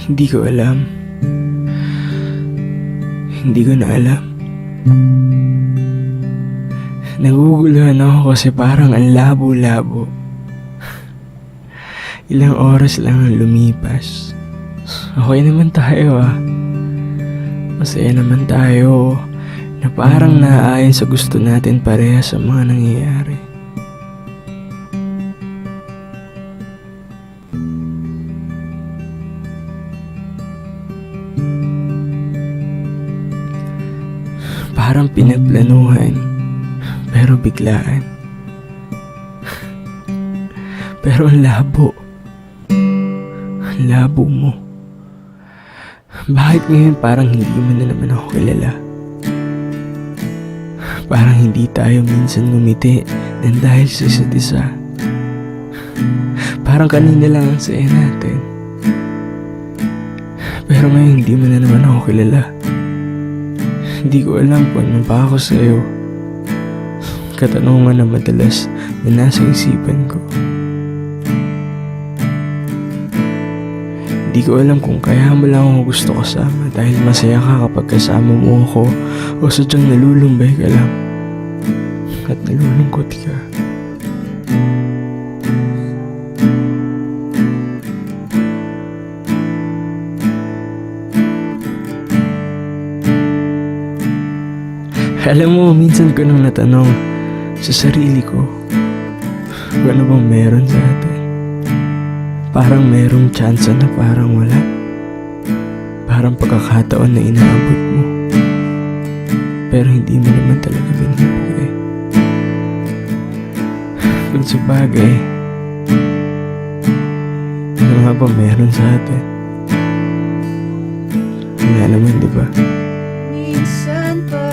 Hindi ko alam. Hindi ko na alam. Naguguluhan ako kasi parang ang labo-labo. Ilang oras lang ang lumipas. Okay naman tayo ah. Masaya naman tayo na parang naaayon sa gusto natin pareha sa mga nangyayari. Parang pinagplanuhan, pero biglaan. Pero ang labo. Ang labo mo. Bakit ngayon parang hindi mo na naman ako kilala? Parang hindi tayo minsan ngumiti nang dahil sa isa't isa. Parang kanina lang ang saya natin. Pero ngayon hindi mo na naman ako kilala. Hindi ko alam kung ano pa ako sa'yo. Katanungan na madalas na nasa isipan ko. Hindi ko alam kung kaya mo lang ako gusto kasama dahil masaya ka kapag kasama mo ako o sadyang nalulumbay ka lang at nalulungkot ka. Alam mo, minsan ko nang natanong sa sarili ko kung ano bang meron sa atin. Parang merong tsansa na parang wala. Parang pagkakataon na inaabot mo. Pero hindi mo naman talaga binibigay. Kung sa bagay, ano nga ba meron sa atin? Wala naman, di ba? Minsan pa